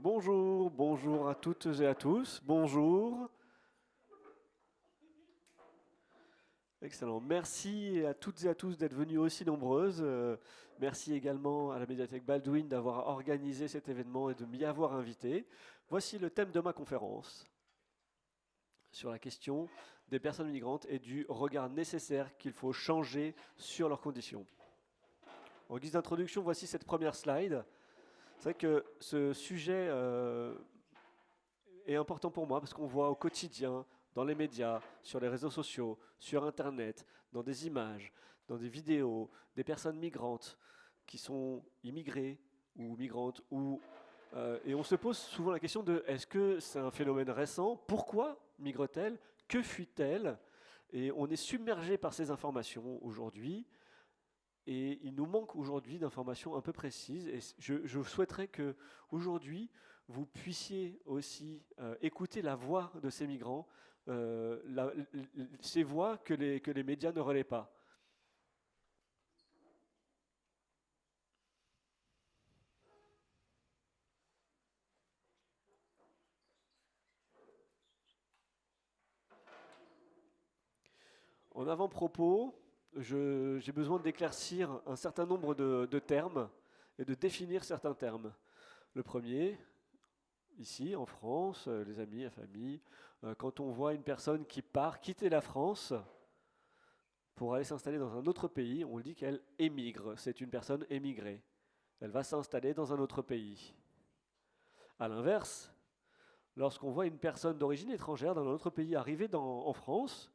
Bonjour, bonjour à toutes et à tous. Bonjour. Excellent. Merci à toutes et à tous d'être venus aussi nombreuses. Merci également à la médiathèque Baldwin d'avoir organisé cet événement et de m'y avoir invité. Voici le thème de ma conférence sur la question des personnes migrantes et du regard nécessaire qu'il faut changer sur leurs conditions. En guise d'introduction, voici cette première slide. C'est vrai que ce sujet est important pour moi parce qu'on voit au quotidien, dans les médias, sur les réseaux sociaux, sur Internet, dans des images, dans des vidéos, des personnes migrantes qui sont immigrées ou migrantes, et on se pose souvent la question de est-ce que c'est un phénomène récent? Pourquoi migre-t-elle? Que fuit-elle? Et on est submergé par ces informations aujourd'hui. Et il nous manque aujourd'hui d'informations un peu précises. Et je souhaiterais que aujourd'hui vous puissiez aussi écouter la voix de ces migrants, ces voix que les médias ne relaient pas. En avant-propos, j'ai besoin d'éclaircir un certain nombre de termes et de définir certains termes. Le premier, ici en France, les amis, la famille, quand on voit une personne qui part quitter la France, pour aller s'installer dans un autre pays, on dit qu'elle émigre. C'est une personne émigrée. Elle va s'installer dans un autre pays. À l'inverse, lorsqu'on voit une personne d'origine étrangère dans un autre pays arriver en France,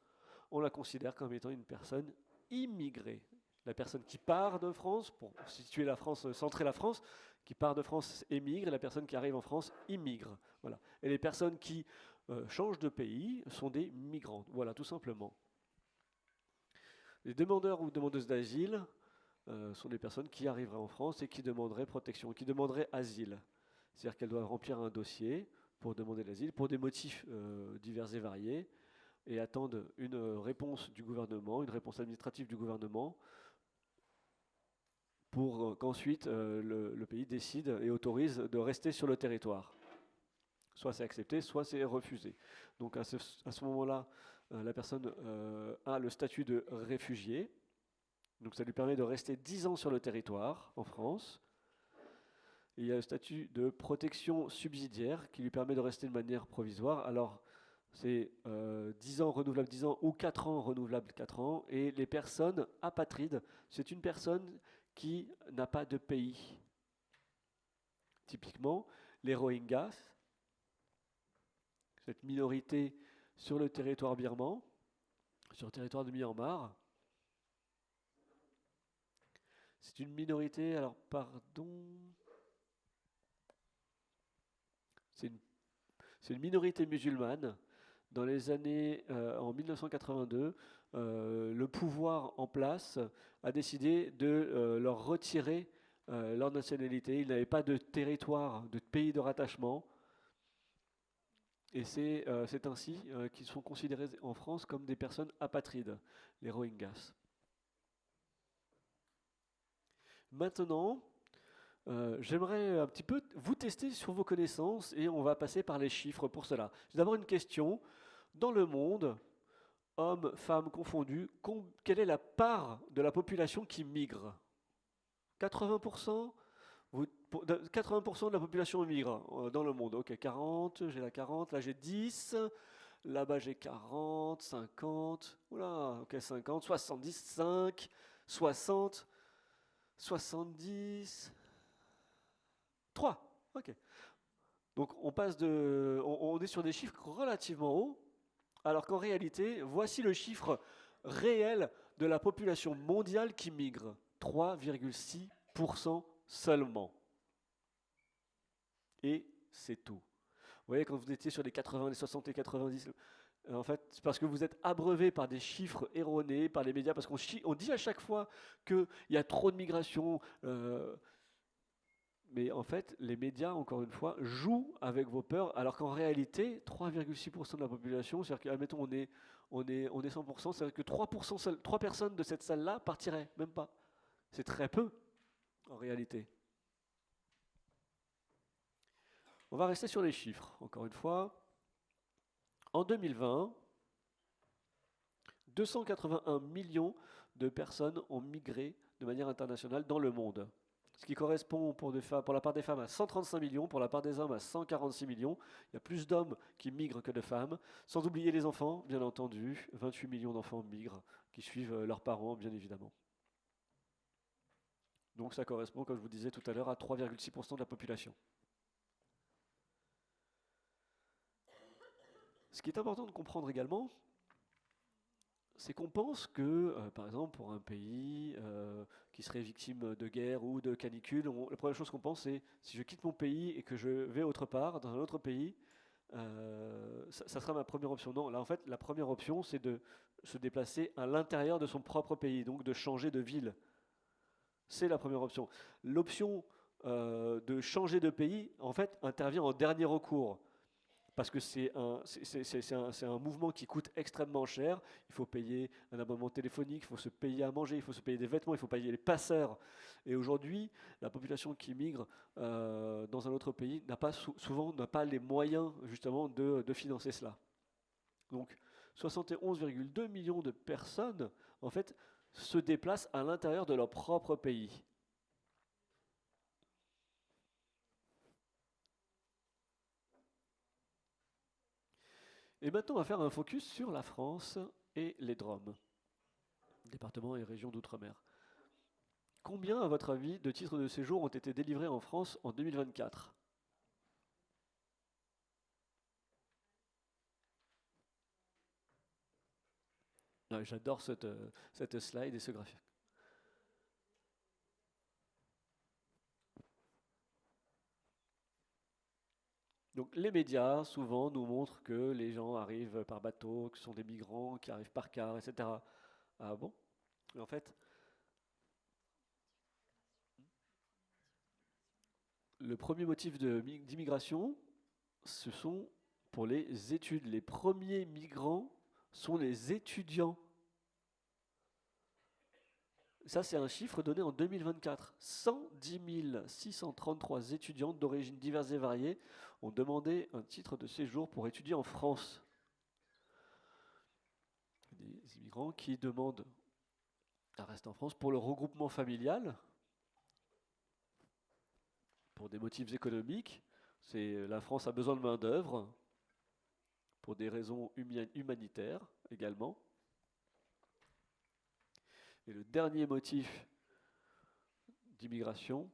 on la considère comme étant une personne immigrée. La personne qui part de France, pour situer la France, centrer la France, qui part de France émigre, et la personne qui arrive en France immigre. Voilà. Et les personnes qui changent de pays sont des migrants. Voilà, tout simplement. Les demandeurs ou demandeuses d'asile sont des personnes qui arriveraient en France et qui demanderaient protection, qui demanderaient asile. C'est-à-dire qu'elles doivent remplir un dossier pour demander l'asile, pour des motifs divers et variés, et attendent une réponse du gouvernement, une réponse administrative du gouvernement, pour qu'ensuite le pays décide et autorise de rester sur le territoire. Soit c'est accepté, soit c'est refusé. Donc à ce moment-là, la personne a le statut de réfugié. Donc ça lui permet de rester 10 ans sur le territoire en France. Et il y a le statut de protection subsidiaire qui lui permet de rester de manière provisoire. Alors c'est 10 ans renouvelable 10 ans ou 4 ans renouvelable 4 ans. Et les personnes apatrides, c'est une personne qui n'a pas de pays. Typiquement, les Rohingyas, cette minorité sur le territoire birman, sur le territoire de Myanmar. C'est une minorité, alors pardon, c'est une, c'est une minorité musulmane. Dans les années, en 1982, le pouvoir en place a décidé de leur retirer leur nationalité. Ils n'avaient pas de territoire, de pays de rattachement. Et c'est ainsi qu'ils sont considérés en France comme des personnes apatrides, les Rohingyas. Maintenant, j'aimerais un petit peu vous tester sur vos connaissances et on va passer par les chiffres pour cela. J'ai d'abord une question. Dans le monde, hommes, femmes confondus, quelle est la part de la population qui migre? 80%? 80% de la population migre dans le monde. Ok, 40, j'ai la 40, là j'ai 10, là-bas j'ai 40, 50, oula, ok, 50, 75, 60, 70, 3. Ok. Donc on est sur des chiffres relativement hauts, alors qu'en réalité, voici le chiffre réel de la population mondiale qui migre. 3,6% seulement. Et c'est tout. Vous voyez, quand vous étiez sur les 80, les 60 et 90, en fait, c'est parce que vous êtes abreuvé par des chiffres erronés, par les médias, parce qu'on dit à chaque fois qu'il y a trop de migration. Mais en fait, les médias, encore une fois, jouent avec vos peurs, alors qu'en réalité, 3,6% de la population, c'est-à-dire qu'admettons, on est 100%, c'est-à-dire que 3%, 3 personnes de cette salle-là partiraient, même pas. C'est très peu, en réalité. On va rester sur les chiffres, encore une fois. En 2020, 281 millions de personnes ont migré de manière internationale dans le monde. Ce qui correspond pour la part des femmes à 135 millions, pour la part des hommes à 146 millions. Il y a plus d'hommes qui migrent que de femmes. Sans oublier les enfants, bien entendu. 28 millions d'enfants migrent, qui suivent leurs parents, bien évidemment. Donc ça correspond, comme je vous disais tout à l'heure, à 3,6% de la population. Ce qui est important de comprendre également, c'est qu'on pense que, par exemple, pour un pays qui serait victime de guerre ou de canicule, la première chose qu'on pense, c'est si je quitte mon pays et que je vais autre part, dans un autre pays, ça sera ma première option. Non, là, en fait, la première option, c'est de se déplacer à l'intérieur de son propre pays, donc de changer de ville. C'est la première option. L'option de changer de pays, en fait, intervient en dernier recours. Parce que c'est un mouvement qui coûte extrêmement cher. Il faut payer un abonnement téléphonique, il faut se payer à manger, il faut se payer des vêtements, il faut payer les passeurs. Et aujourd'hui, la population qui migre dans un autre pays souvent n'a pas les moyens justement de financer cela. Donc 71,2 millions de personnes en fait se déplacent à l'intérieur de leur propre pays. Et maintenant, on va faire un focus sur la France et les DROM, départements et régions d'outre-mer. Combien, à votre avis, de titres de séjour ont été délivrés en France en 2024 ? J'adore cette slide et ce graphique. Donc les médias, souvent, nous montrent que les gens arrivent par bateau, que ce sont des migrants qui arrivent par car, etc. Ah bon? Mais en fait, le premier motif d'immigration, ce sont pour les études. Les premiers migrants sont les étudiants. Ça, c'est un chiffre donné en 2024. 110 633 étudiants d'origines diverses et variées ont demandé un titre de séjour pour étudier en France. Des immigrants qui demandent à rester en France pour le regroupement familial, pour des motifs économiques. La France a besoin de main-d'œuvre, pour des raisons humanitaires également. Et le dernier motif d'immigration,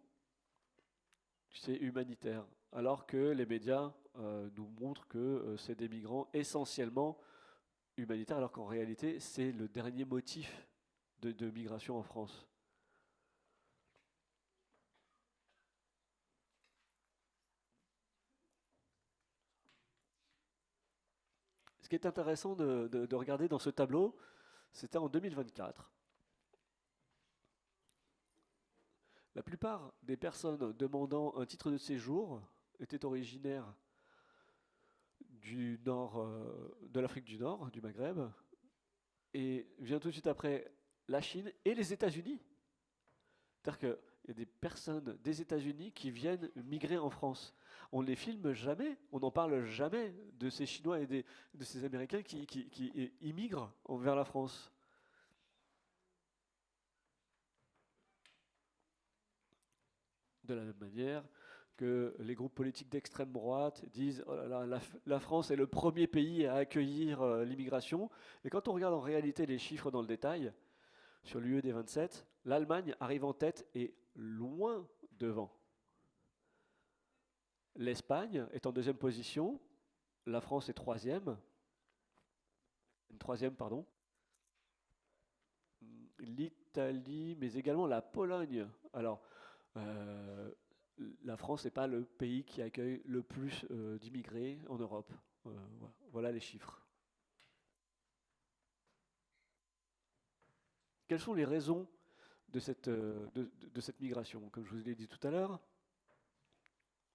c'est humanitaire. Alors que les médias nous montrent que c'est des migrants essentiellement humanitaires, alors qu'en réalité, c'est le dernier motif de migration en France. Ce qui est intéressant de regarder dans ce tableau, c'était en 2024. La plupart des personnes demandant un titre de séjour étaient originaires du nord, de l'Afrique du Nord, du Maghreb, et vient tout de suite après la Chine et les États-Unis. C'est-à-dire qu'il y a des personnes des États-Unis qui viennent migrer en France. On ne les filme jamais, on n'en parle jamais de ces Chinois et de ces Américains qui immigrent vers la France. De la même manière que les groupes politiques d'extrême droite disent oh là là, la France est le premier pays à accueillir l'immigration. Et quand on regarde en réalité les chiffres dans le détail, sur l'UE des 27, l'Allemagne arrive en tête et loin devant. L'Espagne est en deuxième position, la France est troisième, pardon. L'Italie, mais également la Pologne. Alors, la France n'est pas le pays qui accueille le plus d'immigrés en Europe. Voilà les chiffres. Quelles sont les raisons de cette migration? Comme je vous l'ai dit tout à l'heure,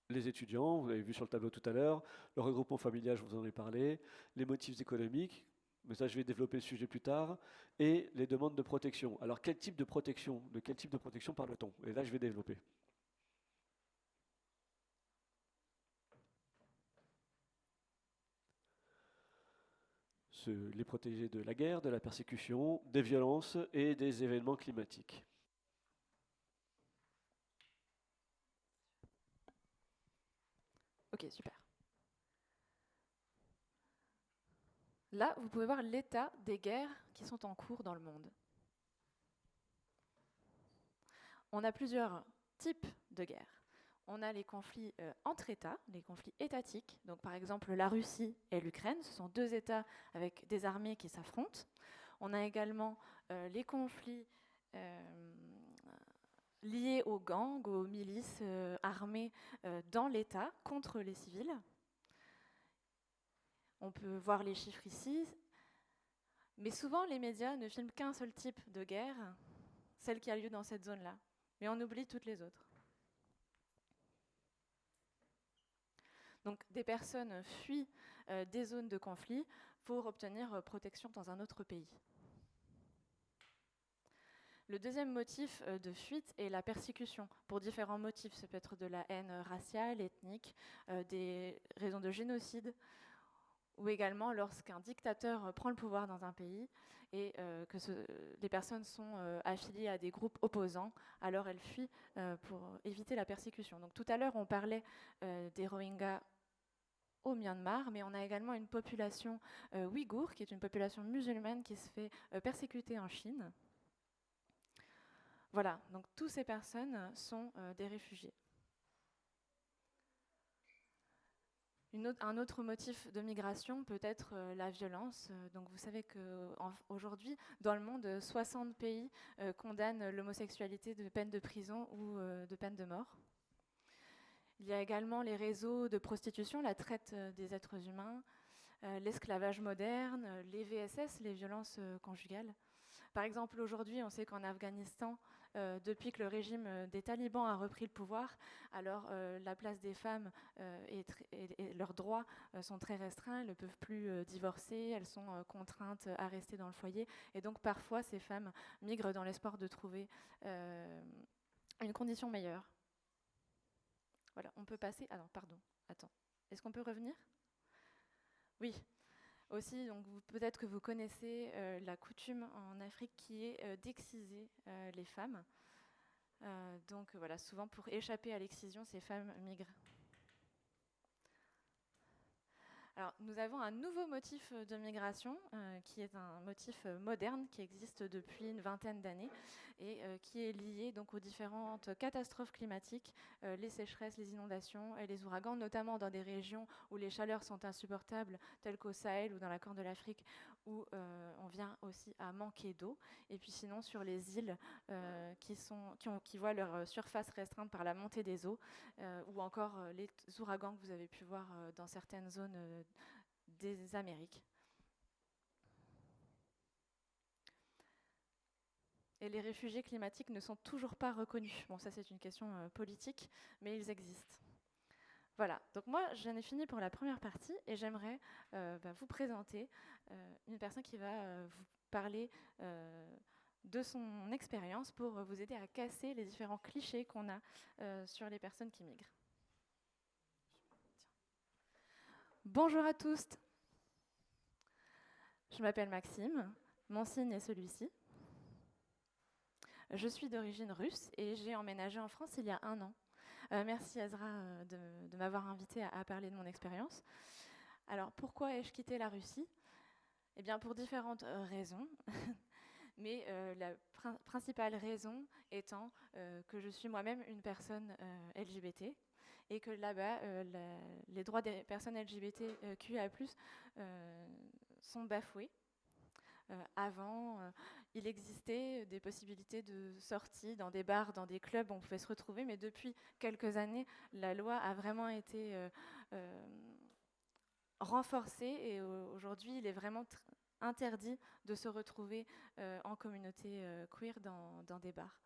les étudiants, vous l'avez vu sur le tableau tout à l'heure, le regroupement familial, je vous en ai parlé, les motifs économiques, mais ça je vais développer le sujet plus tard, et les demandes de protection. Alors quel type de protection? De quel type de protection parle-t-on? Et là je vais développer. les protéger de la guerre, de la persécution, des violences et des événements climatiques. Ok, super. Là, vous pouvez voir l'état des guerres qui sont en cours dans le monde. On a plusieurs types de guerres. On a les conflits entre États, les conflits étatiques. Donc, par exemple, la Russie et l'Ukraine, ce sont deux États avec des armées qui s'affrontent. On a également les conflits liés aux gangs, aux milices armées dans l'État contre les civils. On peut voir les chiffres ici. Mais souvent, les médias ne filment qu'un seul type de guerre, celle qui a lieu dans cette zone-là. Mais on oublie toutes les autres. Donc, des personnes fuient des zones de conflit pour obtenir protection dans un autre pays. Le deuxième motif de fuite est la persécution, pour différents motifs. Ça peut être de la haine raciale, ethnique, des raisons de génocide, ou également lorsqu'un dictateur prend le pouvoir dans un pays et que les personnes sont affiliées à des groupes opposants, alors elles fuient pour éviter la persécution. Donc tout à l'heure, on parlait des Rohingyas au Myanmar, mais on a également une population ouïghour, qui est une population musulmane qui se fait persécuter en Chine. Voilà, donc toutes ces personnes sont des réfugiés. Un autre motif de migration peut être la violence. Donc vous savez qu'aujourd'hui, dans le monde, 60 pays condamnent l'homosexualité de peine de prison ou de peine de mort. Il y a également les réseaux de prostitution, la traite des êtres humains, l'esclavage moderne, les VSS, les violences conjugales. Par exemple, aujourd'hui, on sait qu'en Afghanistan, depuis que le régime des talibans a repris le pouvoir, alors la place des femmes et leurs droits sont très restreints. Elles ne peuvent plus divorcer, elles sont contraintes à rester dans le foyer. Et donc parfois, ces femmes migrent dans l'espoir de trouver une condition meilleure. Voilà, on peut passer... Ah non, pardon, attends. Est-ce qu'on peut revenir ? Oui. Aussi, donc peut-être que vous connaissez la coutume en Afrique qui est d'exciser les femmes. Donc voilà, souvent pour échapper à l'excision, ces femmes migrent. Alors, nous avons un nouveau motif de migration qui est un motif moderne qui existe depuis une vingtaine d'années et qui est lié donc aux différentes catastrophes climatiques, les sécheresses, les inondations et les ouragans, notamment dans des régions où les chaleurs sont insupportables, telles qu'au Sahel ou dans la Corne de l'Afrique, où on vient aussi à manquer d'eau. Et puis sinon sur les îles qui voient leur surface restreinte par la montée des eaux, ou encore les ouragans que vous avez pu voir dans certaines zones des Amériques. Et les réfugiés climatiques ne sont toujours pas reconnus. Bon, ça c'est une question politique, mais ils existent. Voilà, donc moi j'en ai fini pour la première partie et j'aimerais vous présenter une personne qui va vous parler de son expérience pour vous aider à casser les différents clichés qu'on a sur les personnes qui migrent. Bonjour à tous. Je m'appelle Maxime, mon signe est celui-ci. Je suis d'origine russe et j'ai emménagé en France il y a 1 an. Merci Ezra de m'avoir invité à parler de mon expérience. Alors pourquoi ai-je quitté la Russie ? Eh bien pour différentes raisons, mais la principale raison étant que je suis moi-même une personne LGBT et que là-bas, les droits des personnes LGBTQIA+, sont bafoués. Avant, il existait des possibilités de sortie dans des bars, dans des clubs, on pouvait se retrouver, mais depuis quelques années, la loi a vraiment été renforcée et aujourd'hui, il est vraiment interdit de se retrouver en communauté queer dans des bars.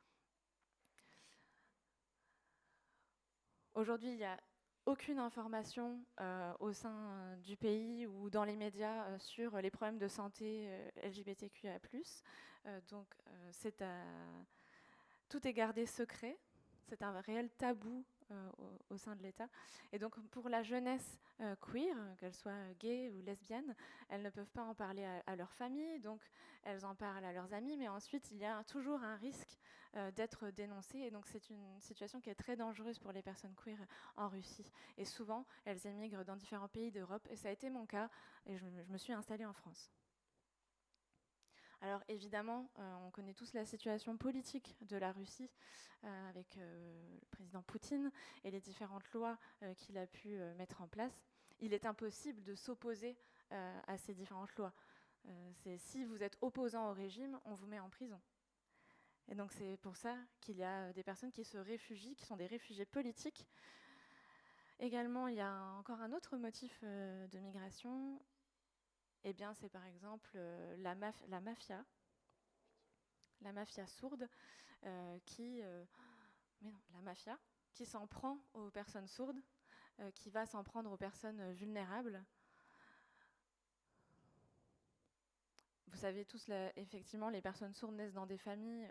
Aujourd'hui, il n'y a aucune information au sein du pays ou dans les médias sur les problèmes de santé LGBTQIA+. Donc, tout est gardé secret. c'est un réel tabou au sein de l'État. Et donc pour la jeunesse queer, qu'elle soit gay ou lesbienne, elles ne peuvent pas en parler à leur famille, donc elles en parlent à leurs amis, mais ensuite il y a toujours un risque d'être dénoncées. Et donc c'est une situation qui est très dangereuse pour les personnes queer en Russie. Et souvent, elles émigrent dans différents pays d'Europe, et ça a été mon cas, et je me suis installée en France. Alors évidemment, on connaît tous la situation politique de la Russie avec le président Poutine et les différentes lois qu'il a pu mettre en place. Il est impossible de s'opposer à ces différentes lois. Si vous êtes opposant au régime, on vous met en prison. Et donc c'est pour ça qu'il y a des personnes qui se réfugient, qui sont des réfugiés politiques. Également, il y a encore un autre motif de migration. Eh bien, c'est par exemple la mafia sourde, la mafia qui s'en prend aux personnes sourdes, qui va s'en prendre aux personnes vulnérables. Vous savez tous, effectivement, les personnes sourdes naissent dans des familles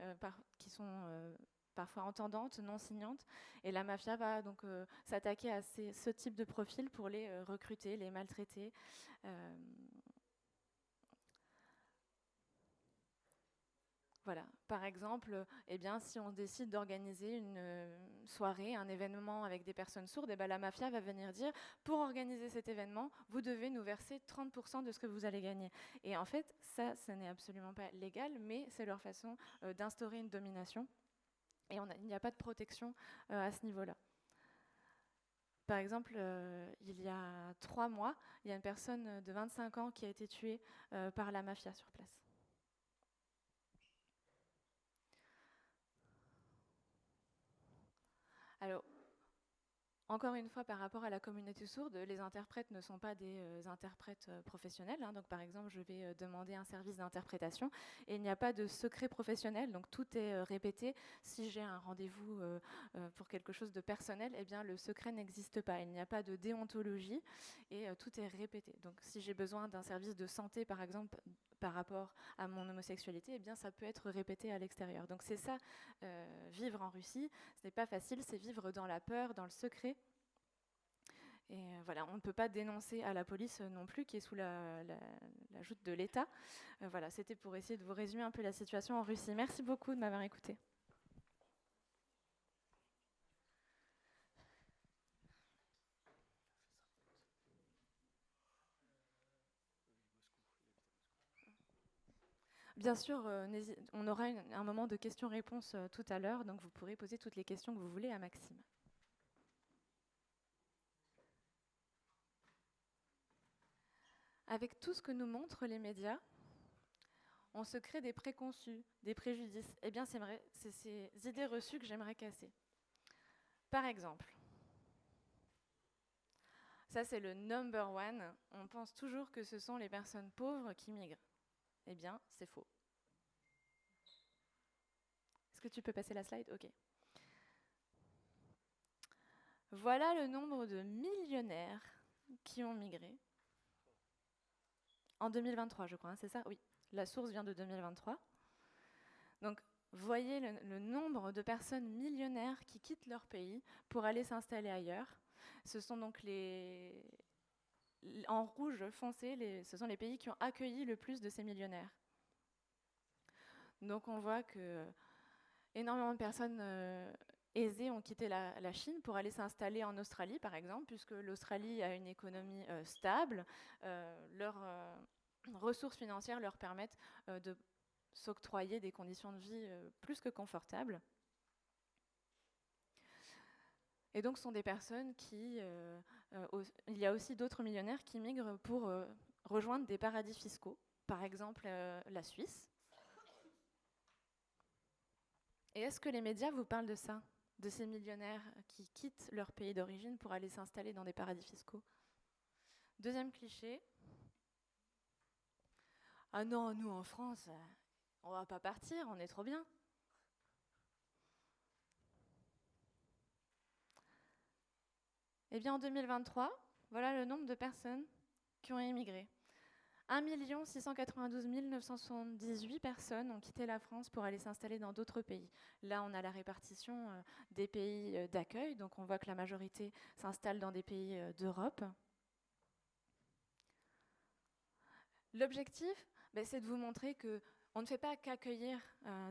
qui sont parfois entendantes, non signantes, et la mafia va donc s'attaquer à ce type de profil pour les recruter, les maltraiter. Voilà. Par exemple, eh bien, si on décide d'organiser une soirée, un événement avec des personnes sourdes, eh bien, la mafia va venir dire « Pour organiser cet événement, vous devez nous verser 30% de ce que vous allez gagner ». Et en fait, ça n'est absolument pas légal, mais c'est leur façon d'instaurer une domination. Et il n'y a pas de protection à ce niveau-là. Par exemple, il y a 3 mois, il y a une personne de 25 ans qui a été tuée par la mafia sur place. Alors, encore une fois, par rapport à la communauté sourde, les interprètes ne sont pas des interprètes professionnels. Donc, par exemple, je vais demander un service d'interprétation et il n'y a pas de secret professionnel. Donc, tout est répété. Si j'ai un rendez-vous pour quelque chose de personnel, eh bien, le secret n'existe pas. Il n'y a pas de déontologie et tout est répété. Donc, si j'ai besoin d'un service de santé, par exemple, par rapport à mon homosexualité, eh bien, ça peut être répété à l'extérieur. Donc c'est ça, vivre en Russie, ce n'est pas facile, c'est vivre dans la peur, dans le secret. Et voilà, on ne peut pas dénoncer à la police non plus, qui est sous la joute de l'État. Voilà, c'était pour essayer de vous résumer un peu la situation en Russie. Merci beaucoup de m'avoir écouté. Bien sûr, on aura un moment de questions-réponses tout à l'heure, donc vous pourrez poser toutes les questions que vous voulez à Maxime. Avec tout ce que nous montrent les médias, on se crée des préconçus, des préjudices. Eh bien, c'est ces idées reçues que j'aimerais casser. Par exemple, ça c'est le number one, on pense toujours que ce sont les personnes pauvres qui migrent. Eh bien, c'est faux. Est-ce que tu peux passer la slide? Ok. Voilà le nombre de millionnaires qui ont migré. En 2023, je crois, c'est ça? Oui, la source vient de 2023. Donc, voyez le nombre de personnes millionnaires qui quittent leur pays pour aller s'installer ailleurs. Ce sont donc en rouge foncé, ce sont les pays qui ont accueilli le plus de ces millionnaires. Donc on voit que énormément de personnes aisées ont quitté la Chine pour aller s'installer en Australie, par exemple, puisque l'Australie a une économie stable. Leurs ressources financières leur permettent de s'octroyer des conditions de vie plus que confortables. Et donc, ce sont des personnes qui... il y a aussi d'autres millionnaires qui migrent pour rejoindre des paradis fiscaux, par exemple la Suisse. Et est-ce que les médias vous parlent de ça, de ces millionnaires qui quittent leur pays d'origine pour aller s'installer dans des paradis fiscaux? Deuxième cliché. Ah non, nous en France, on va pas partir, on est trop bien. Eh bien, en 2023, voilà le nombre de personnes qui ont émigré. 1 692 978 personnes ont quitté la France pour aller s'installer dans d'autres pays. Là, on a la répartition des pays d'accueil, donc on voit que la majorité s'installe dans des pays d'Europe. L'objectif, c'est de vous montrer qu'on ne fait pas qu'accueillir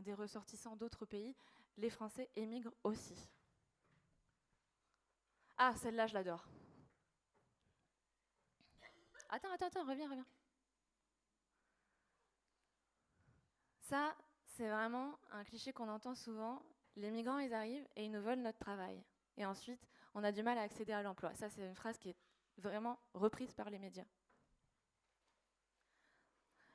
des ressortissants d'autres pays, les Français émigrent aussi. Ah, celle-là, je l'adore. Attends, reviens. Ça, c'est vraiment un cliché qu'on entend souvent. Les migrants, ils arrivent et ils nous volent notre travail. Et ensuite, on a du mal à accéder à l'emploi. Ça, c'est une phrase qui est vraiment reprise par les médias.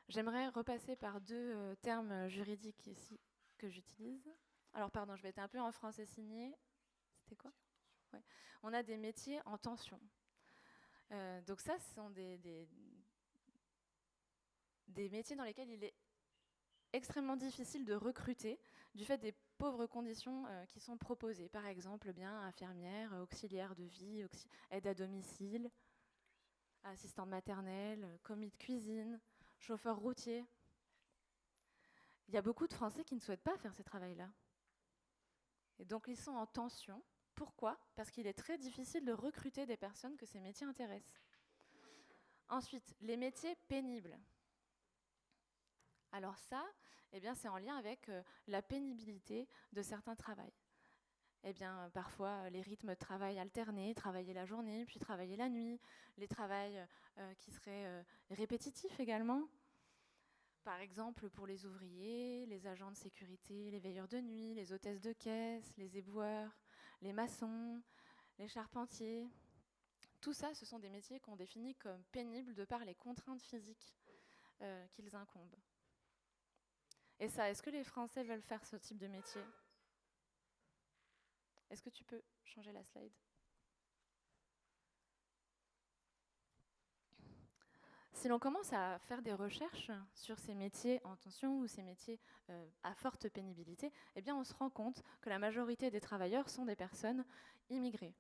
J'aimerais repasser par deux termes juridiques ici que j'utilise. Alors, pardon, je vais être un peu en français signé. C'était quoi ? Ouais. On a des métiers en tension. Donc ça, ce sont des métiers dans lesquels il est extrêmement difficile de recruter du fait des pauvres conditions qui sont proposées. Par exemple, infirmière, auxiliaire de vie, aide à domicile, assistante maternelle, commis de cuisine, chauffeur routier. Il y a beaucoup de Français qui ne souhaitent pas faire ces travails-là. Et donc ils sont en tension. Pourquoi ? Parce qu'il est très difficile de recruter des personnes que ces métiers intéressent. Ensuite, les métiers pénibles. Alors ça, c'est en lien avec la pénibilité de certains travails. Parfois, les rythmes de travail alternés, travailler la journée, puis travailler la nuit, les travails qui seraient répétitifs également. Par exemple, pour les ouvriers, les agents de sécurité, les veilleurs de nuit, les hôtesses de caisse, les éboueurs, les maçons, les charpentiers. Tout ça, ce sont des métiers qu'on définit comme pénibles de par les contraintes physiques qu'ils incombent. Et ça, est-ce que les Français veulent faire ce type de métier ? Est-ce que tu peux changer la slide ? Si l'on commence à faire des recherches sur ces métiers en tension ou ces métiers à forte pénibilité, on se rend compte que la majorité des travailleurs sont des personnes immigrées.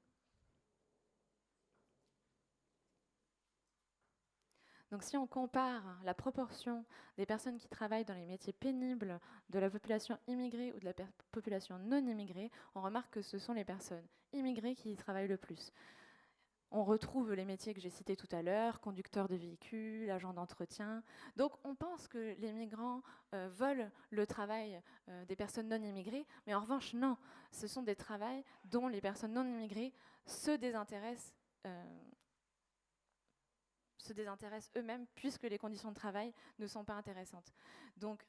Donc si on compare la proportion des personnes qui travaillent dans les métiers pénibles de la population immigrée ou de la population non immigrée, on remarque que ce sont les personnes immigrées qui y travaillent le plus. On retrouve les métiers que j'ai cités tout à l'heure, conducteur de véhicules, agent d'entretien. Donc on pense que les migrants volent le travail des personnes non immigrées, mais en revanche non, ce sont des travails dont les personnes non immigrées se désintéressent eux-mêmes puisque les conditions de travail ne sont pas intéressantes. Donc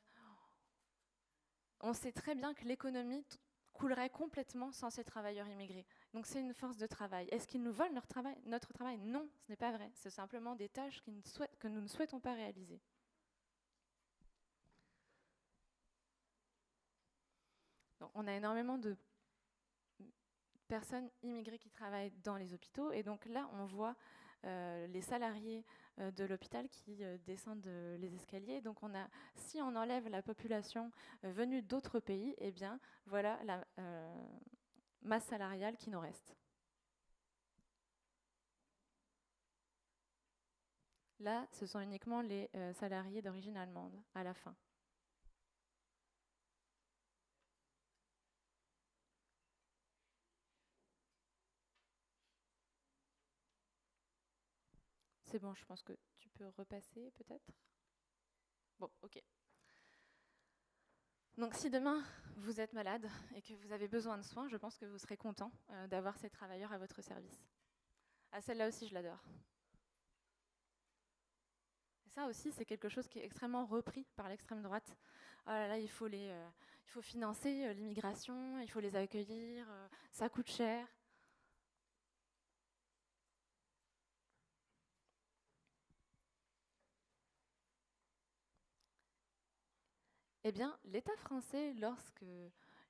on sait très bien que l'économie coulerait complètement sans ces travailleurs immigrés. Donc c'est une force de travail. Est-ce qu'ils nous volent notre travail ? Non, ce n'est pas vrai. C'est simplement des tâches que nous ne souhaitons pas réaliser. Donc, on a énormément de personnes immigrées qui travaillent dans les hôpitaux. Et donc là, on voit les salariés de l'hôpital qui descendent les escaliers. Donc si on enlève la population venue d'autres pays, voilà la masse salariale qui nous reste. Là, ce sont uniquement les salariés d'origine allemande à la fin. C'est bon, je pense que tu peux repasser peut-être. Bon, ok. Donc si demain vous êtes malade et que vous avez besoin de soins, je pense que vous serez content d'avoir ces travailleurs à votre service. Ah, celle-là aussi, je l'adore. Et ça aussi, c'est quelque chose qui est extrêmement repris par l'extrême droite. Oh là là, il faut financer l'immigration, il faut les accueillir, ça coûte cher. L'État français, lorsque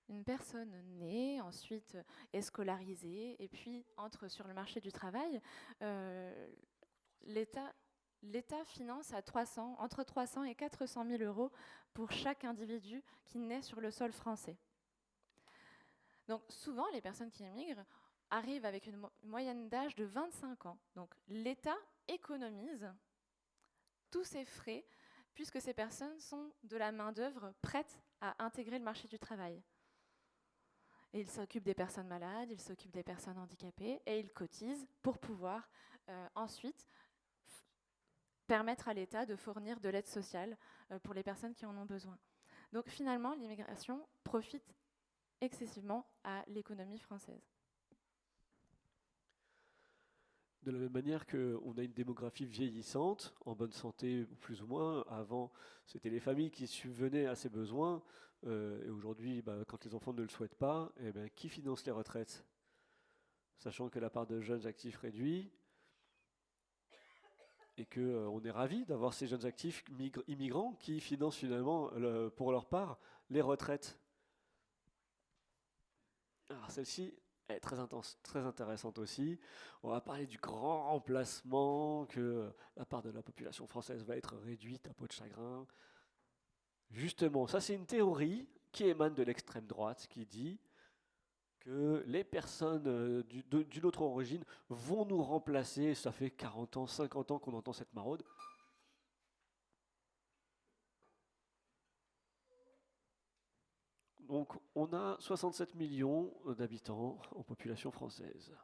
une personne naît, ensuite est scolarisée et puis entre sur le marché du travail, l'État finance entre 300 et 400 000 euros pour chaque individu qui naît sur le sol français. Donc souvent, les personnes qui émigrent arrivent avec une moyenne d'âge de 25 ans. Donc l'État économise tous ces frais, puisque ces personnes sont de la main-d'œuvre prête à intégrer le marché du travail. Et ils s'occupent des personnes malades, ils s'occupent des personnes handicapées, et ils cotisent pour pouvoir ensuite permettre à l'État de fournir de l'aide sociale pour les personnes qui en ont besoin. Donc finalement, l'immigration profite excessivement à l'économie française. De la même manière qu'on a une démographie vieillissante, en bonne santé plus ou moins, avant c'était les familles qui subvenaient à ces besoins, et aujourd'hui, quand les enfants ne le souhaitent pas, qui finance les retraites? Sachant que la part de jeunes actifs réduit, et qu'on est ravis d'avoir ces jeunes actifs immigrants qui financent finalement, pour leur part, les retraites. Alors celle-ci est très intense, très intéressante aussi. On va parler du grand remplacement, que la part de la population française va être réduite à peau de chagrin. Justement, ça c'est une théorie qui émane de l'extrême droite, qui dit que les personnes d'une autre origine vont nous remplacer. Ça fait 40 ans, 50 ans qu'on entend cette maraude. Donc on a 67 millions d'habitants en population française.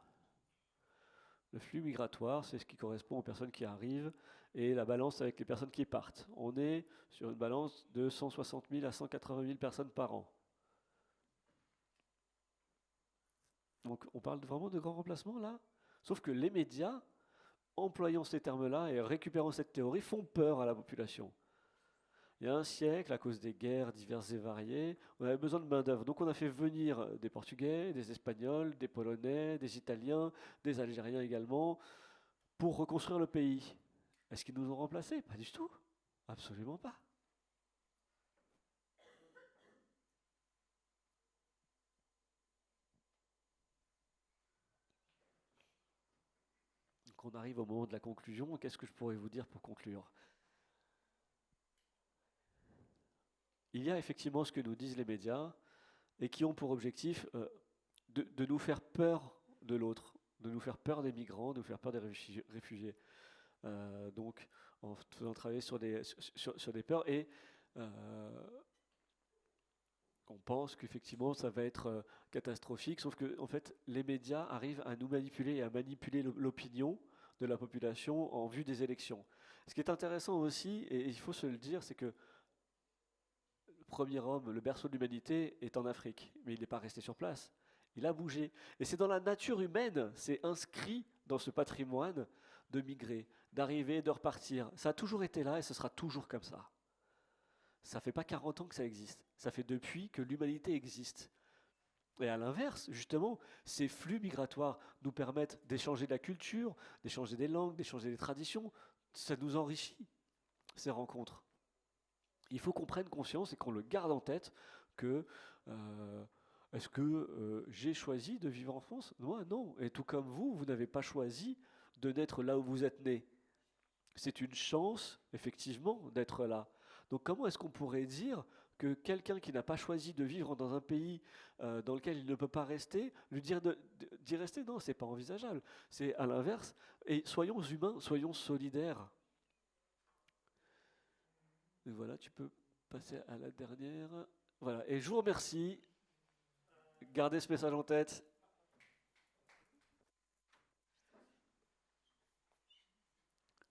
Le flux migratoire, c'est ce qui correspond aux personnes qui arrivent et la balance avec les personnes qui partent. On est sur une balance de 160 000 à 180 000 personnes par an. Donc on parle vraiment de grand remplacement là. Sauf que les médias, employant ces termes-là et récupérant cette théorie, font peur à la population. Il y a un siècle, à cause des guerres diverses et variées, on avait besoin de main-d'œuvre. Donc on a fait venir des Portugais, des Espagnols, des Polonais, des Italiens, des Algériens également, pour reconstruire le pays. Est-ce qu'ils nous ont remplacés? Pas du tout. Absolument pas. Donc on arrive au moment de la conclusion. Qu'est-ce que je pourrais vous dire pour conclure? Il y a effectivement ce que nous disent les médias et qui ont pour objectif de nous faire peur de l'autre, de nous faire peur des migrants, de nous faire peur des réfugiés. Donc en faisant travailler sur des peurs et on pense qu'effectivement ça va être catastrophique, sauf que en fait les médias arrivent à nous manipuler et à manipuler l'opinion de la population en vue des élections. Ce qui est intéressant aussi, et il faut se le dire, c'est que le premier homme, le berceau de l'humanité, est en Afrique, mais il n'est pas resté sur place. Il a bougé. Et c'est dans la nature humaine, c'est inscrit dans ce patrimoine de migrer, d'arriver, de repartir. Ça a toujours été là et ce sera toujours comme ça. Ça ne fait pas 40 ans que ça existe. Ça fait depuis que l'humanité existe. Et à l'inverse, justement, ces flux migratoires nous permettent d'échanger de la culture, d'échanger des langues, d'échanger des traditions. Ça nous enrichit, ces rencontres. Il faut qu'on prenne conscience et qu'on le garde en tête que est-ce que j'ai choisi de vivre en France? Moi, non. Et tout comme vous, vous n'avez pas choisi de naître là où vous êtes né. C'est une chance, effectivement, d'être là. Donc comment est-ce qu'on pourrait dire que quelqu'un qui n'a pas choisi de vivre dans un pays dans lequel il ne peut pas rester, lui dire d'y rester? Non, c'est pas envisageable. C'est à l'inverse. Et soyons humains, soyons solidaires. Et voilà, tu peux passer à la dernière. Voilà, et je vous remercie. Gardez ce message en tête.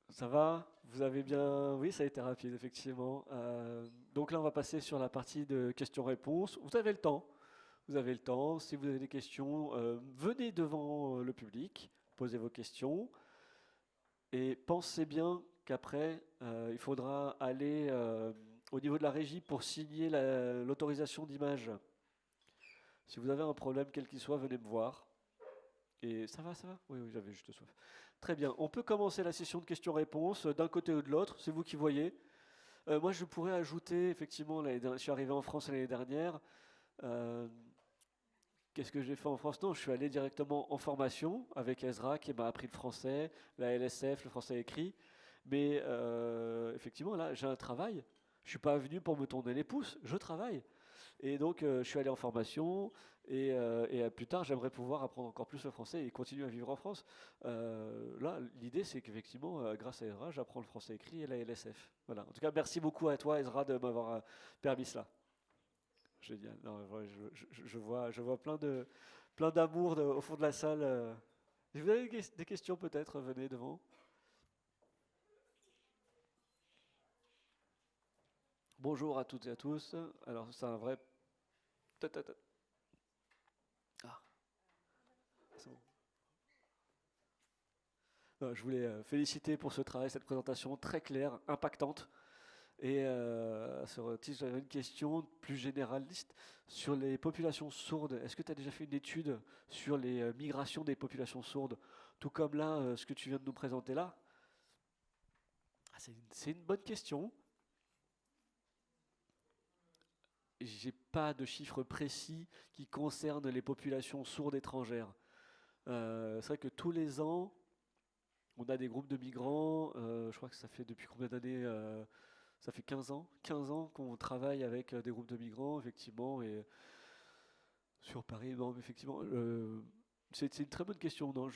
Ça va? Vous avez bien... Oui, ça a été rapide, effectivement. Donc là, on va passer sur la partie de questions-réponses. Vous avez le temps. Vous avez le temps. Si vous avez des questions, venez devant le public, posez vos questions. Et pensez bien qu'après, il faudra aller au niveau de la régie pour signer l'autorisation d'image. Si vous avez un problème, quel qu'il soit, venez me voir. Et ça va, ça va? Oui, oui, j'avais juste soif. Très bien, on peut commencer la session de questions-réponses d'un côté ou de l'autre, c'est vous qui voyez. Moi, je pourrais ajouter, effectivement, je suis arrivé en France l'année dernière. Qu'est-ce que j'ai fait en France? Non, je suis allé directement en formation avec Ezra qui m'a appris le français, la LSF, le français écrit. Mais effectivement, là, j'ai un travail. Je suis pas venu pour me tourner les pouces, je travaille. Et donc, je suis allé en formation et plus tard, j'aimerais pouvoir apprendre encore plus le français et continuer à vivre en France. Là, l'idée, c'est qu'effectivement, grâce à Ezra, j'apprends le français écrit et la LSF. Voilà. En tout cas, merci beaucoup à toi, Ezra, de m'avoir permis cela. Génial. Non, ouais, je vois plein d'amour au fond de la salle. Si vous avez des questions, peut-être, venez devant. Bonjour à toutes et à tous. Alors, c'est un vrai. Ta, ta, ta. Ah, c'est bon. Je voulais féliciter pour ce travail, cette présentation très claire, impactante. Et sur titre, j'avais une question plus généraliste sur les populations sourdes. Est-ce que tu as déjà fait une étude sur les migrations des populations sourdes? Tout comme là, ce que tu viens de nous présenter là? C'est une bonne question. J'ai pas de chiffres précis qui concernent les populations sourdes étrangères. C'est vrai que tous les ans, on a des groupes de migrants. Je crois que ça fait depuis combien d'années? Ça fait 15 ans qu'on travaille avec des groupes de migrants, effectivement, et sur Paris, non, mais effectivement, c'est une très bonne question. Non,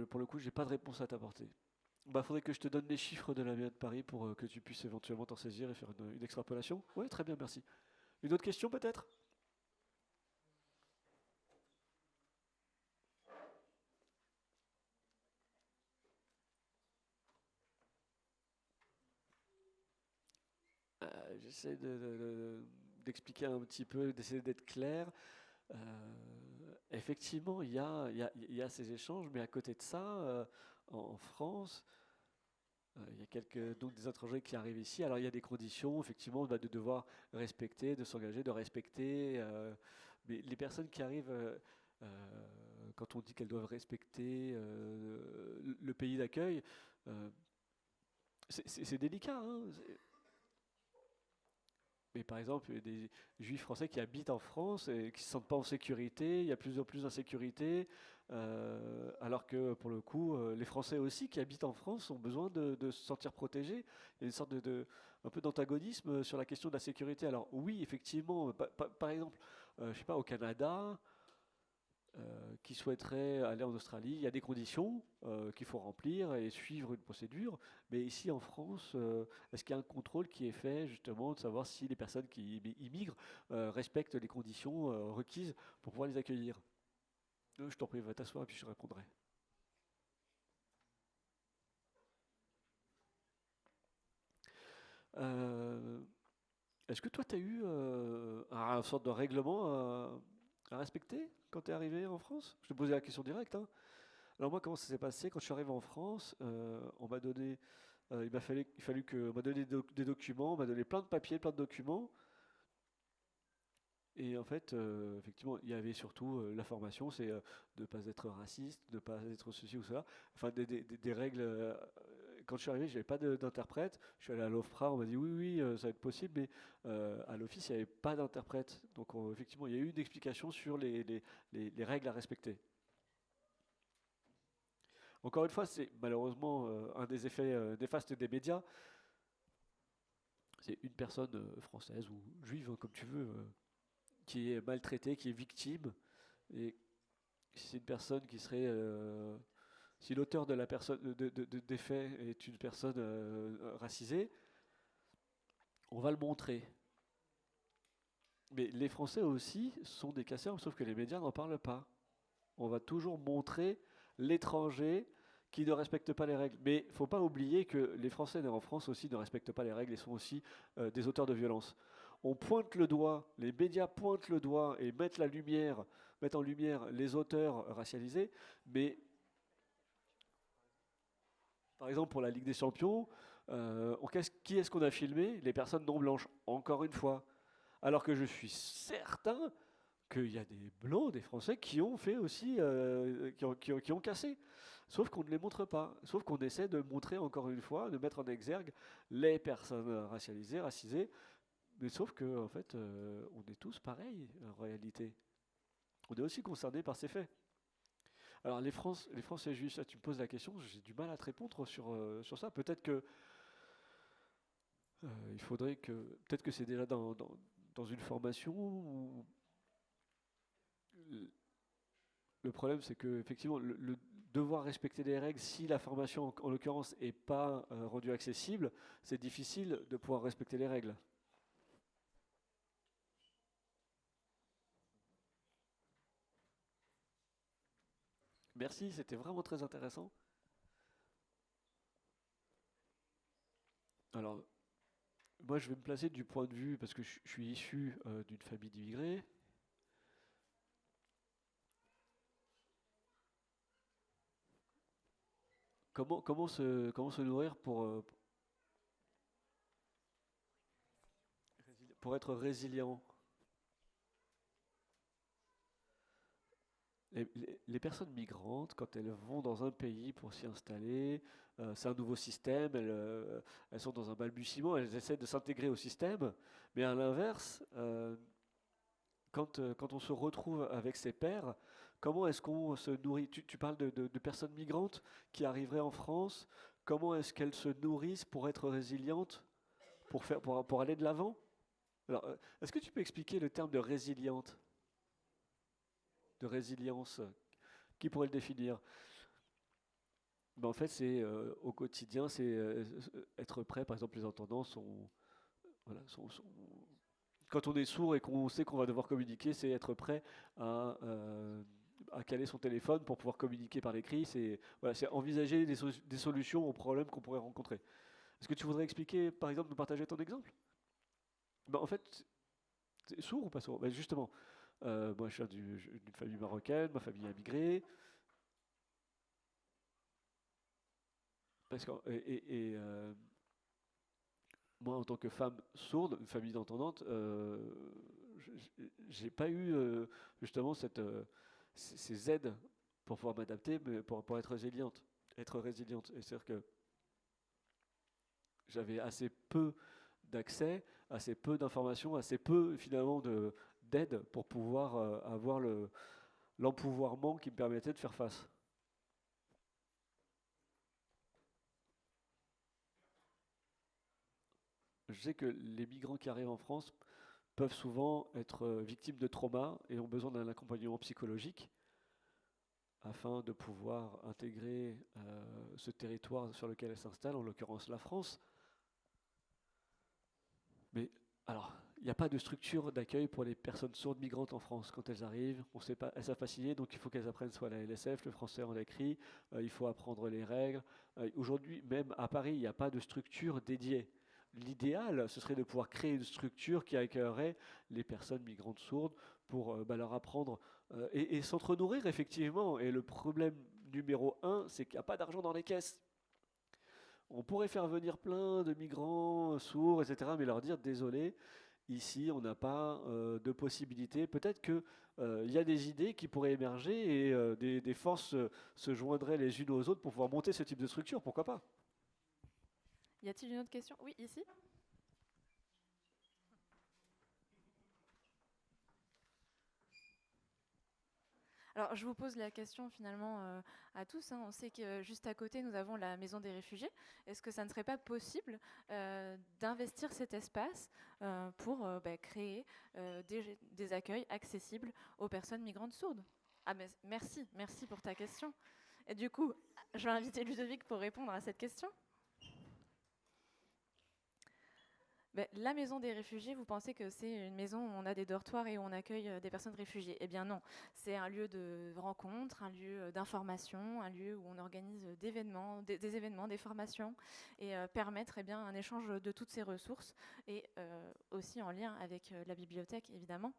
pour le coup, j'ai pas de réponse à t'apporter. Bah, faudrait que je te donne les chiffres de la mairie de Paris pour que tu puisses éventuellement t'en saisir et faire une extrapolation. Oui, très bien, merci. Une autre question peut-être? J'essaie d'expliquer un petit peu, d'essayer d'être clair. Effectivement, il y a ces échanges, mais à côté de ça, en France, il y a donc des étrangers qui arrivent ici. Alors il y a des conditions, effectivement, bah, de devoir respecter, de s'engager, de respecter. Mais les personnes qui arrivent, quand on dit qu'elles doivent respecter le pays d'accueil, euh, c'est délicat, hein. Mais par exemple, il y a des juifs français qui habitent en France et qui ne se sentent pas en sécurité, il y a plus en plus d'insécurité, alors que pour le coup, les Français aussi qui habitent en France ont besoin de se sentir protégés. Il y a une sorte un peu d'antagonisme sur la question de la sécurité. Alors oui, effectivement, par exemple, je sais pas, au Canada, qui souhaiteraient aller en Australie, il y a des conditions qu'il faut remplir et suivre une procédure. Mais ici en France, est-ce qu'il y a un contrôle qui est fait justement de savoir si les personnes qui immigrent respectent les conditions requises pour pouvoir les accueillir? Je t'en prie, va t'asseoir et puis je répondrai. Euh, Est-ce que toi, tu as eu un sorte de règlement à respecter quand tu es arrivé en France? Je te posais la question directe, hein. Alors moi, comment ça s'est passé? Quand je suis arrivé en France, on m'a donné, il fallu que, on m'a donné des documents, on m'a donné plein de papiers, plein de documents. Et en fait, effectivement, il y avait surtout la formation, c'est de ne pas être raciste, de ne pas être ceci ou cela. Enfin, des règles. Quand je suis arrivé, je n'avais pas d'interprète. Je suis allé à l'OFPRA, on m'a dit oui, oui, ça va être possible, mais à l'office, il n'y avait pas d'interprète. Donc, effectivement, il y a eu une explication sur les règles à respecter. Encore une fois, c'est malheureusement un des effets néfastes des médias. C'est une personne française ou juive, hein, comme tu veux, qui est maltraitée, qui est victime. Et si c'est une personne qui serait. Si l'auteur de la personne, des faits est une personne racisée, on va le montrer. Mais les Français aussi sont des casseurs, sauf que les médias n'en parlent pas. On va toujours montrer l'étranger qui ne respecte pas les règles. Mais il ne faut pas oublier que les Français en France aussi ne respectent pas les règles et sont aussi des auteurs de violence. On pointe le doigt, les médias pointent le doigt et mettent en lumière les auteurs racialisés, mais par exemple pour la Ligue des Champions, qui est-ce qu'on a filmé? Les personnes non blanches, encore une fois. Alors que je suis certain qu'il y a des blancs, des Français qui ont fait aussi, qui ont cassé. Sauf qu'on ne les montre pas. Sauf qu'on essaie de montrer encore une fois, de mettre en exergue les personnes racialisées, racisées. Mais sauf que en fait, on est tous pareils en réalité. On est aussi concernés par ces faits. Alors les Français juifs, ça, tu me poses la question, j'ai du mal à te répondre sur ça. Peut-être que, Il faudrait que, peut-être que c'est déjà dans une formation, ou le problème c'est que effectivement le devoir respecter les règles, si la formation en l'occurrence n'est pas rendue accessible, c'est difficile de pouvoir respecter les règles. Merci, c'était vraiment très intéressant. Alors, moi je vais me placer du point de vue, parce que je suis issu d'une famille d'immigrés. Comment se nourrir pour être résilient? Les personnes migrantes, quand elles vont dans un pays pour s'y installer, c'est un nouveau système, elles sont dans un balbutiement, elles essaient de s'intégrer au système, mais à l'inverse, quand on se retrouve avec ses pairs, comment est-ce qu'on se nourrit? Tu parles de personnes migrantes qui arriveraient en France, comment est-ce qu'elles se nourrissent pour être résilientes, pour aller de l'avant? Alors, est-ce que tu peux expliquer le terme de résilience? Qui pourrait le définir? Ben, en fait, c'est au quotidien, c'est être prêt. Par exemple, les entendants voilà, quand on est sourd et qu'on sait qu'on va devoir communiquer, c'est être prêt à caler son téléphone pour pouvoir communiquer par l'écrit. C'est voilà, c'est envisager des solutions aux problèmes qu'on pourrait rencontrer. Est-ce que tu voudrais expliquer, par exemple, nous partager ton exemple? Ben, en fait, t'es sourd ou pas sourd? Ben, justement, moi, je viens d'une famille marocaine, ma famille a migré. Parce que, moi, en tant que femme sourde, une famille d'entendantes, j'ai pas eu justement ces aides pour pouvoir m'adapter, mais pour être résiliente. Être résiliente. Et c'est-à-dire que j'avais assez peu d'accès, assez peu d'informations, assez peu finalement d'aide pour pouvoir avoir l'empouvoirment qui me permettait de faire face. Je sais que les migrants qui arrivent en France peuvent souvent être victimes de traumas et ont besoin d'un accompagnement psychologique afin de pouvoir intégrer ce territoire sur lequel elles s'installent, en l'occurrence la France. Mais alors, il n'y a pas de structure d'accueil pour les personnes sourdes migrantes en France. Quand elles arrivent, on sait pas, elles savent pas signer, donc il faut qu'elles apprennent soit la LSF, le français en écrit, il faut apprendre les règles. Aujourd'hui, même à Paris, il n'y a pas de structure dédiée. L'idéal, ce serait de pouvoir créer une structure qui accueillerait les personnes migrantes sourdes pour leur apprendre et s'entre-nourrir effectivement. Et le problème numéro un, c'est qu'il n'y a pas d'argent dans les caisses. On pourrait faire venir plein de migrants sourds, etc., mais leur dire désolé, ici on n'a pas de possibilité. Peut-être qu'il y a des idées qui pourraient émerger et des forces se joindraient les unes aux autres pour pouvoir monter ce type de structure, pourquoi pas? Y a-t-il une autre question? Oui, ici. Alors, je vous pose la question finalement à tous, hein. On sait que juste à côté, nous avons la Maison des réfugiés. Est-ce que ça ne serait pas possible d'investir cet espace pour créer des accueils accessibles aux personnes migrantes sourdes? Ah, mais merci pour ta question. Et du coup, je vais inviter Ludovic pour répondre à cette question. La maison des réfugiés, vous pensez que c'est une maison où on a des dortoirs et où on accueille des personnes réfugiées? Eh bien non, c'est un lieu de rencontre, un lieu d'information, un lieu où on organise des événements, des formations et permettre un échange de toutes ces ressources et aussi en lien avec la bibliothèque évidemment.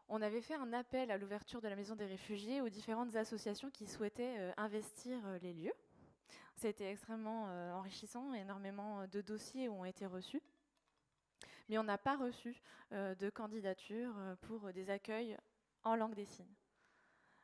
On avait fait un appel à l'ouverture de la maison des réfugiés aux différentes associations qui souhaitaient investir les lieux. C'était extrêmement enrichissant, énormément de dossiers ont été reçus. Mais on n'a pas reçu de candidature pour des accueils en langue des signes.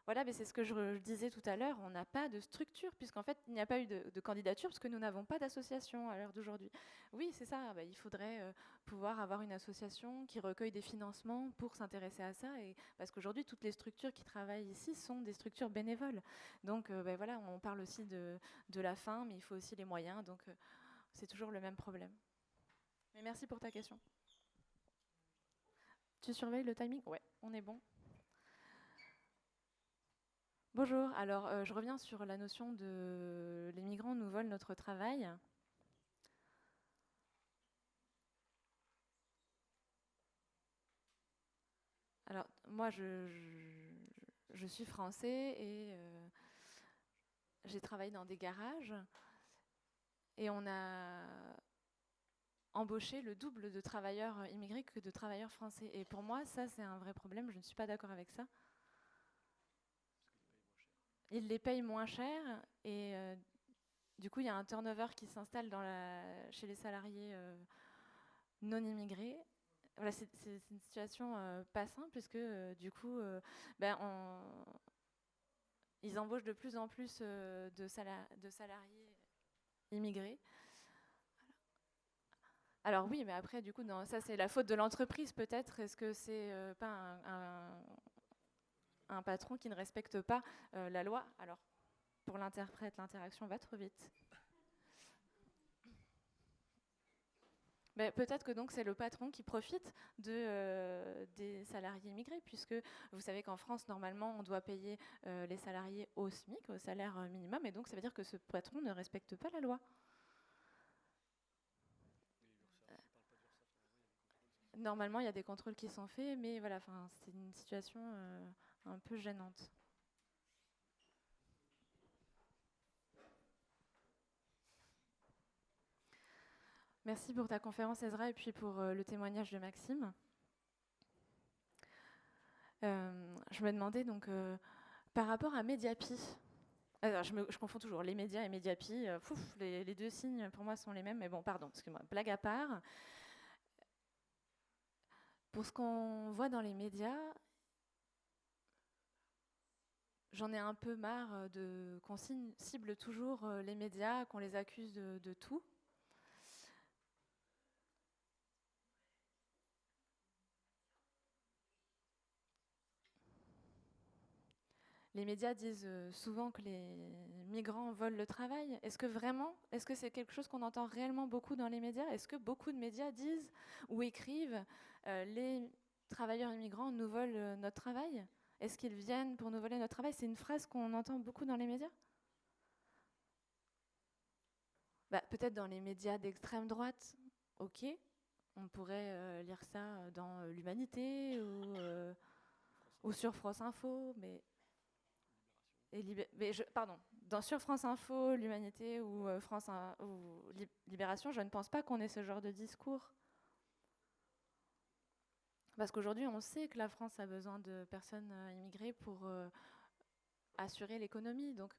Voilà, mais c'est ce que je disais tout à l'heure, on n'a pas de structure, puisqu'en fait, il n'y a pas eu de candidature, parce que nous n'avons pas d'association à l'heure d'aujourd'hui. Oui, c'est ça, il faudrait pouvoir avoir une association qui recueille des financements pour s'intéresser à ça, et, parce qu'aujourd'hui, toutes les structures qui travaillent ici sont des structures bénévoles. Donc voilà, on parle aussi de la fin, mais il faut aussi les moyens. Donc c'est toujours le même problème. Mais merci pour ta question. Tu surveilles le timing? Ouais, on est bon. Bonjour, alors je reviens sur la notion de les migrants nous volent notre travail. Alors moi je suis français et j'ai travaillé dans des garages et on a embauché le double de travailleurs immigrés que de travailleurs français. Et pour moi, ça c'est un vrai problème, je ne suis pas d'accord avec ça. Ils les payent moins cher et du coup il y a un turnover qui s'installe chez les salariés non immigrés. Voilà, c'est une situation pas simple puisque du coup ils embauchent de plus en plus de salariés immigrés. Alors oui, mais après du coup ça c'est la faute de l'entreprise peut-être. Est-ce que c'est pas un patron qui ne respecte pas la loi? Alors pour l'interprète, l'interaction va trop vite. Mais peut-être que donc c'est le patron qui profite des salariés immigrés, puisque vous savez qu'en France, normalement, on doit payer les salariés au SMIC, au salaire minimum, et donc ça veut dire que ce patron ne respecte pas la loi. Normalement, il y a des contrôles qui sont faits, mais voilà, c'est une situation un peu gênante. Merci pour ta conférence, Ezra, et puis pour le témoignage de Maxime. Je me demandais donc, par rapport à Mediapie, alors je confonds toujours les médias et Mediapie, les deux signes pour moi sont les mêmes, mais bon, pardon, excuse-moi, blague à part. Pour ce qu'on voit dans les médias, j'en ai un peu marre qu'on cible toujours les médias, qu'on les accuse de tout. Les médias disent souvent que les migrants volent le travail. Est-ce que c'est quelque chose qu'on entend réellement beaucoup dans les médias? Est-ce que beaucoup de médias disent ou écrivent les travailleurs immigrants nous volent notre travail? Est-ce qu'ils viennent pour nous voler notre travail? C'est une phrase qu'on entend beaucoup dans les médias? Peut-être dans les médias d'extrême droite, ok. On pourrait lire ça dans l'Humanité ou sur France Info, sur France Info, l'Humanité ou Libération, je ne pense pas qu'on ait ce genre de discours. Parce qu'aujourd'hui, on sait que la France a besoin de personnes immigrées pour assurer l'économie. Donc,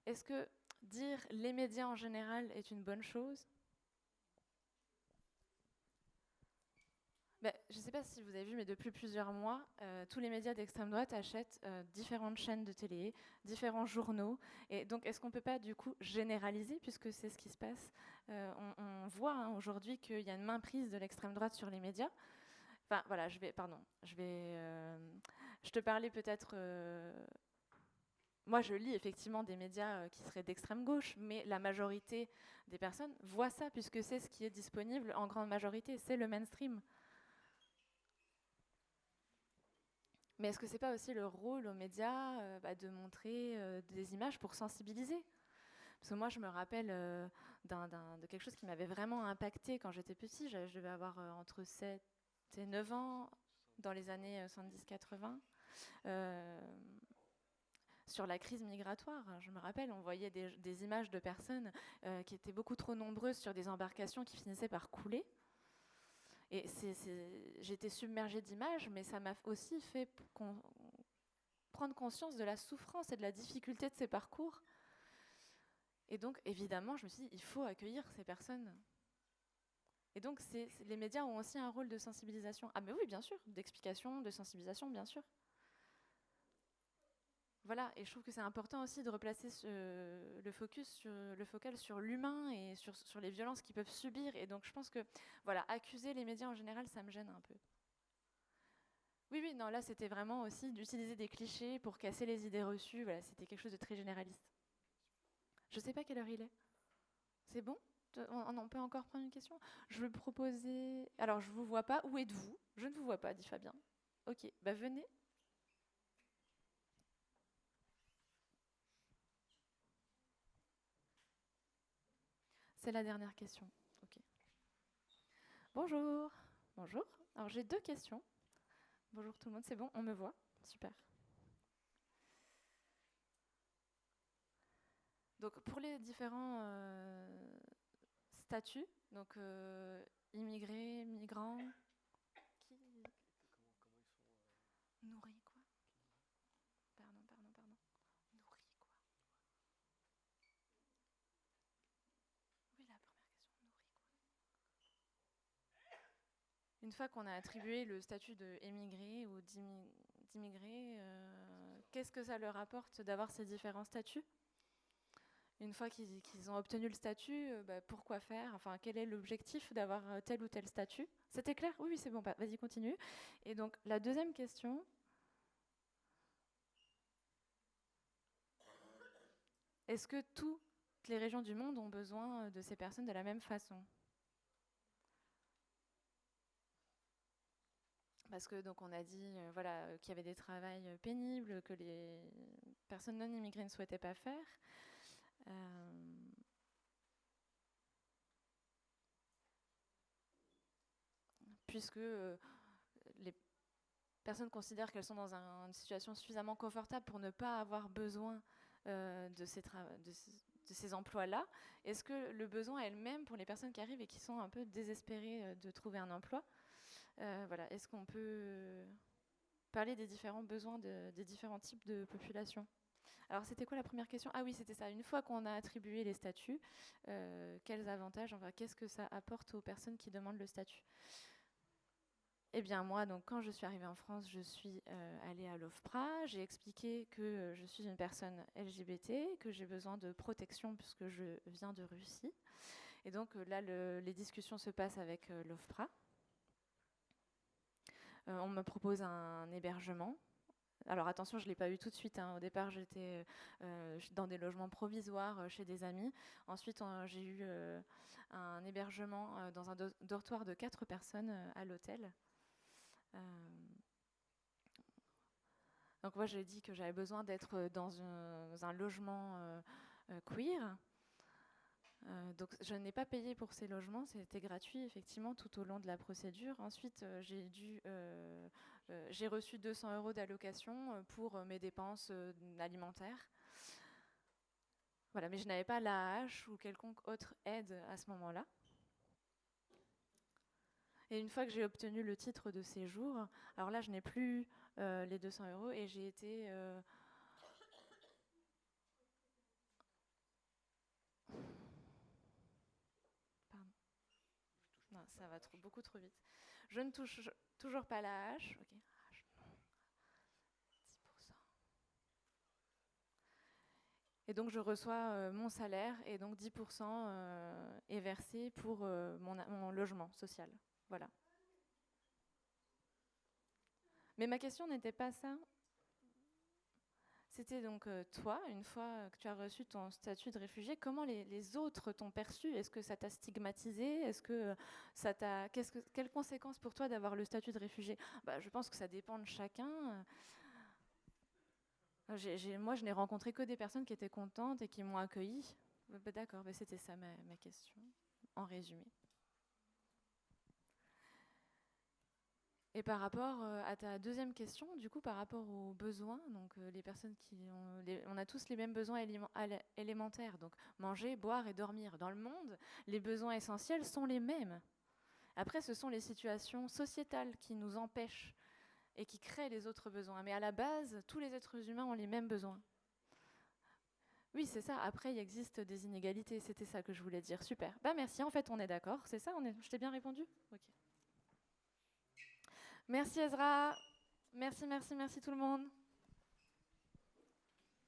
est-ce que dire les médias en général est une bonne chose? Je ne sais pas si vous avez vu, mais depuis plusieurs mois, tous les médias d'extrême droite achètent différentes chaînes de télé, différents journaux. Et donc, est-ce qu'on ne peut pas, du coup, généraliser, puisque c'est ce qui se passe? On voit aujourd'hui qu'il y a une mainprise de l'extrême droite sur les médias. Enfin, voilà, je te parlais peut-être... Moi, je lis effectivement des médias qui seraient d'extrême gauche, mais la majorité des personnes voient ça, puisque c'est ce qui est disponible en grande majorité, c'est le mainstream. Mais est-ce que c'est pas aussi le rôle aux médias de montrer des images pour sensibiliser? Parce que moi, je me rappelle de quelque chose qui m'avait vraiment impacté quand j'étais petit. Je devais avoir entre 7 et 9 ans, dans les années 70-80. Sur la crise migratoire, je me rappelle, on voyait des images de personnes qui étaient beaucoup trop nombreuses sur des embarcations qui finissaient par couler. Et j'étais submergée d'images, mais ça m'a aussi fait prendre conscience de la souffrance et de la difficulté de ces parcours. Et donc, évidemment, je me suis dit, il faut accueillir ces personnes. Et donc, les médias ont aussi un rôle de sensibilisation. Ah mais oui, bien sûr, d'explication, de sensibilisation, bien sûr. Voilà, et je trouve que c'est important aussi de replacer le focal sur l'humain et sur les violences qu'ils peuvent subir. Et donc je pense que, voilà, accuser les médias en général, ça me gêne un peu. Oui, non, là c'était vraiment aussi d'utiliser des clichés pour casser les idées reçues. Voilà, c'était quelque chose de très généraliste. Je sais pas quelle heure il est. C'est bon ? on peut encore prendre une question. Je veux proposer... Alors, je ne vous vois pas. Où êtes-vous? Je ne vous vois pas, dit Fabien. Ok, bah venez. C'est la dernière question. Ok. Bonjour. Bonjour. Alors, j'ai 2 questions. Bonjour tout le monde, c'est bon? On me voit? Super. Donc, pour les différents statuts, donc immigrés, migrants, qui... Nourris quoi? Pardon. Nourris quoi? Oui, la première question, nourris quoi? Une fois qu'on a attribué le statut d'émigré ou d'immigré, qu'est-ce que ça leur apporte d'avoir ces différents statuts? Une fois qu'ils ont obtenu le statut, pourquoi faire? Enfin, quel est l'objectif d'avoir tel ou tel statut? C'était clair? Oui, c'est bon, vas-y, continue. Et donc, la deuxième question, est-ce que toutes les régions du monde ont besoin de ces personnes de la même façon? Parce que donc on a dit qu'il y avait des travails pénibles que les personnes non immigrées ne souhaitaient pas faire. Puisque les personnes considèrent qu'elles sont dans une situation suffisamment confortable pour ne pas avoir besoin de ces emplois-là. Est-ce que le besoin est le même pour les personnes qui arrivent et qui sont un peu désespérées de trouver un emploi? Est-ce qu'on peut parler des différents besoins des différents types de populations? Alors, c'était quoi la première question? Ah oui, c'était ça. Une fois qu'on a attribué les statuts, quels avantages, qu'est-ce que ça apporte aux personnes qui demandent le statut? Eh bien, moi, donc, quand je suis arrivée en France, je suis allée à l'OFPRA. J'ai expliqué que je suis une personne LGBT, que j'ai besoin de protection puisque je viens de Russie. Et donc, là, les discussions se passent avec l'OFPRA. On me propose un hébergement. Alors attention, je ne l'ai pas eu tout de suite. Au départ, j'étais dans des logements provisoires chez des amis. Ensuite, j'ai eu un hébergement dans un dortoir de 4 personnes à l'hôtel. Donc moi, j'ai dit que j'avais besoin d'être dans un logement queer. Donc je n'ai pas payé pour ces logements, c'était gratuit effectivement tout au long de la procédure. Ensuite, j'ai reçu 200 € d'allocation pour mes dépenses alimentaires. Voilà, mais je n'avais pas l'AAH ou quelconque autre aide à ce moment-là. Et une fois que j'ai obtenu le titre de séjour, alors là, je n'ai plus les 200 € et j'ai été... Pardon. Non, ça va beaucoup trop vite. Je ne touche toujours pas la hache. Ok. 10%. Et donc je reçois mon salaire et donc 10% est versé pour mon logement social. Voilà. Mais ma question n'était pas ça. C'était donc toi, une fois que tu as reçu ton statut de réfugié, comment les autres t'ont perçu? Est-ce que ça t'a stigmatisé? Est-ce que ça t'a... Quelles conséquences pour toi d'avoir le statut de réfugié? Je pense que ça dépend de chacun. Moi, je n'ai rencontré que des personnes qui étaient contentes et qui m'ont accueillie. D'accord, c'était ça ma question, en résumé. Et par rapport à ta deuxième question, du coup, par rapport aux besoins, donc les personnes on a tous les mêmes besoins élémentaires, donc manger, boire et dormir. Dans le monde, les besoins essentiels sont les mêmes. Après, ce sont les situations sociétales qui nous empêchent et qui créent les autres besoins. Mais à la base, tous les êtres humains ont les mêmes besoins. Oui, c'est ça. Après, il existe des inégalités. C'était ça que je voulais dire. Super. Merci. En fait, on est d'accord. C'est ça? Je t'ai bien répondu? Ok. Merci Ezra. Merci tout le monde.